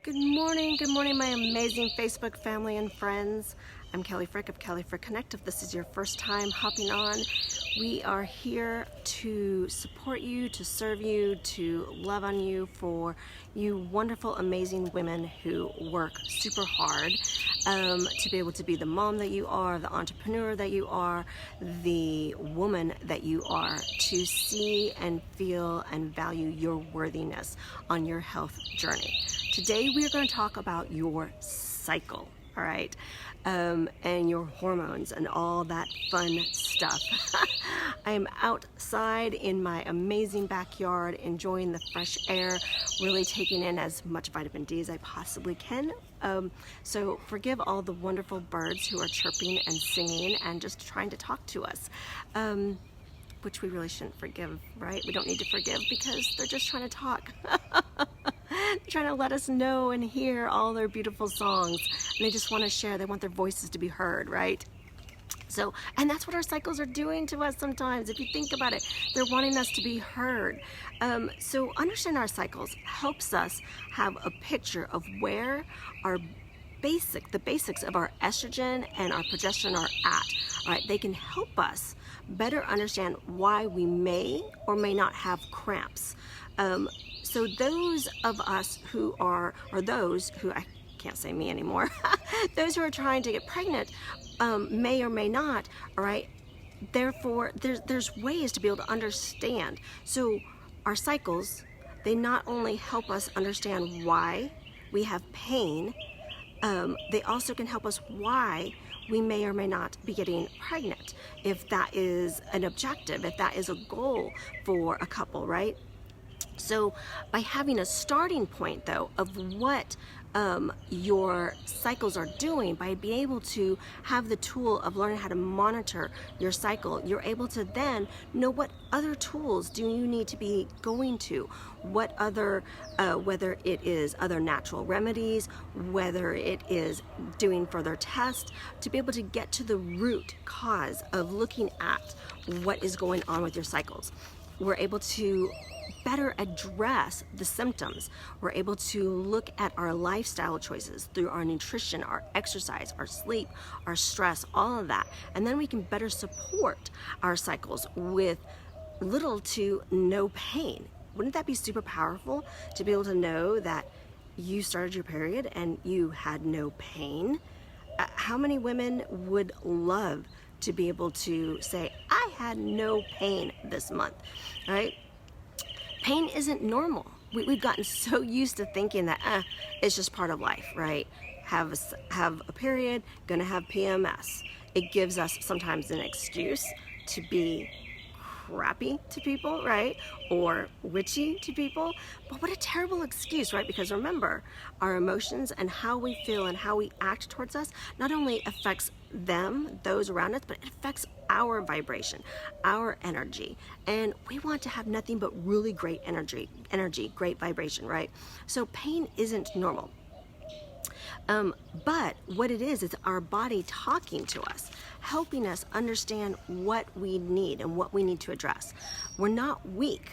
Good morning, my amazing Facebook family and friends. I'm Kelly Frick of Kelly Frick Connect. If this is your first time hopping on, we are here to support you, to serve you, to love on you, for you wonderful, amazing women who work super hard to be able to be the mom that you are, the entrepreneur that you are, the woman that you are, to see and feel and value your worthiness on your health journey. Today we are going to talk about your cycle, all right, and your hormones and all that fun stuff. I am outside in my amazing backyard, enjoying the fresh air, really taking in as much vitamin D as I possibly can. So forgive all the wonderful birds who are chirping and singing and just trying to talk to us. Which we really shouldn't forgive, right? We don't need to forgive because they're just trying to talk. Trying to let us know and hear all their beautiful songs, and they just want to share. They want their voices to be heard, right? So, and that's what our cycles are doing to us sometimes. If you think about it, they're wanting us to be heard. So understanding our cycles helps us have a picture of where our the basics of our estrogen and our progesterone are at. All right, they can help us better understand why we may or may not have cramps. So those of us who are, or those who, I can't say me anymore, those who are trying to get pregnant may or may not, all right? Therefore, there's ways to be able to understand. So our cycles, they not only help us understand why we have pain, they also can help us why we may or may not be getting pregnant, if that is an objective, if that is a goal for a couple, right? So by having a starting point, though, of what your cycles are doing, by being able to have the tool of learning how to monitor your cycle, you're able to then know what other tools do you need to be going to, what other, whether it is other natural remedies, whether it is doing further tests, to be able to get to the root cause of looking at what is going on with your cycles. We're able to better address the symptoms. We're able to look at our lifestyle choices through our nutrition, our exercise, our sleep, our stress, all of that. And then we can better support our cycles with little to no pain. Wouldn't that be super powerful to be able to know that you started your period and you had no pain? How many women would love to be able to say, I had no pain this month, all right? Pain isn't normal. We've gotten so used to thinking that it's just part of life, right? Have a period, gonna have PMS. It gives us sometimes an excuse to be crappy to people, right? Or witchy to people. But what a terrible excuse, right? Because remember, our emotions and how we feel and how we act towards us not only affects them, those around us, but it affects our vibration, our energy. And we want to have nothing but really great energy, great vibration, right? So pain isn't normal. But what it is our body talking to us, helping us understand what we need and what we need to address. We're not weak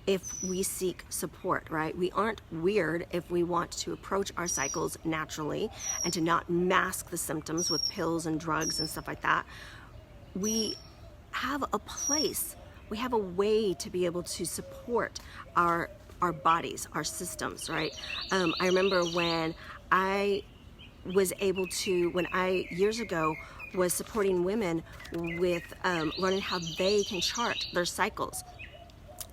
if we seek support, right? We aren't weird if we want to approach our cycles naturally and to not mask the symptoms with pills and drugs and stuff like that. We have a place, we have a way to be able to support our bodies, our systems, right? I remember when I was able to, years ago, was supporting women with learning how they can chart their cycles.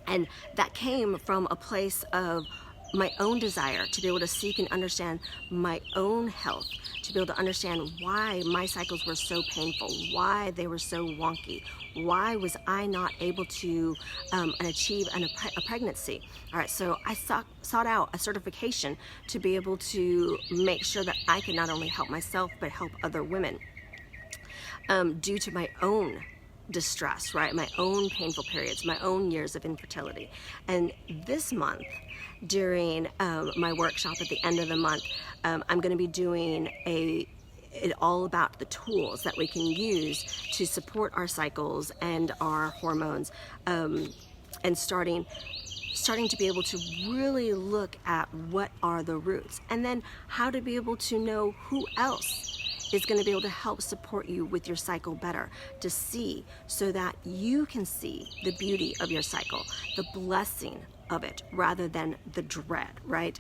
And that came from a place of my own desire to be able to seek and understand my own health, to be able to understand why my cycles were so painful, why they were so wonky, why was I not able to achieve a pregnancy. All right, so I sought out a certification to be able to make sure that I could not only help myself, but help other women due to my own distress, right? My own painful periods, my own years of infertility. And this month, during my workshop at the end of the month, I'm going to be doing it all about the tools that we can use to support our cycles and our hormones, and starting starting to be able to really look at what are the roots, and then how to be able to know who else is going to be able to help support you with your cycle better, to see, so that you can see the beauty of your cycle, the blessing of it, rather than the dread, right?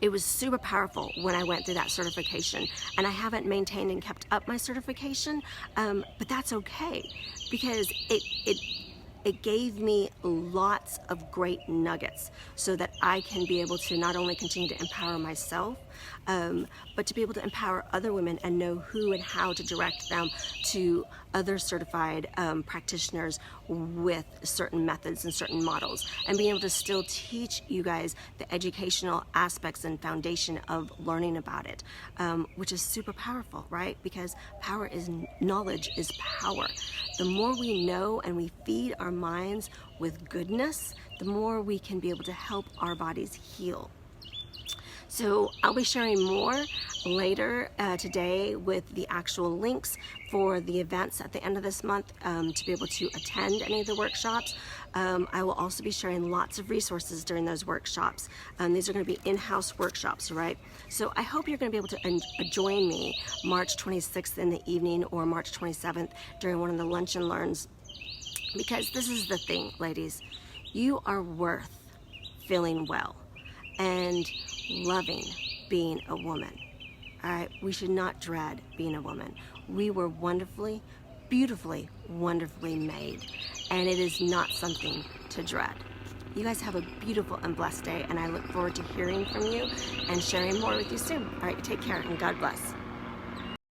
It was super powerful when I went through that certification, and I haven't maintained and kept up my certification, but that's okay, because it gave me lots of great nuggets so that I can be able to not only continue to empower myself, but to be able to empower other women and know who and how to direct them to other certified practitioners with certain methods and certain models, and being able to still teach you guys the educational aspects and foundation of learning about it, which is super powerful, right? Because knowledge is power. The more we know and we feed our minds with goodness, the more we can be able to help our bodies heal. So I'll be sharing more later today with the actual links for the events at the end of this month to be able to attend any of the workshops. I will also be sharing lots of resources during those workshops. These are going to be in-house workshops, right? So I hope you're going to be able to join me March 26th in the evening or March 27th during one of the lunch and learns, because this is the thing, ladies. You are worth feeling well and loving being a woman. All right, we should not dread being a woman. We were wonderfully, beautifully, wonderfully made, and it is not something to dread. You guys have a beautiful and blessed day, and I look forward to hearing from you and sharing more with you soon. All right, take care and God bless.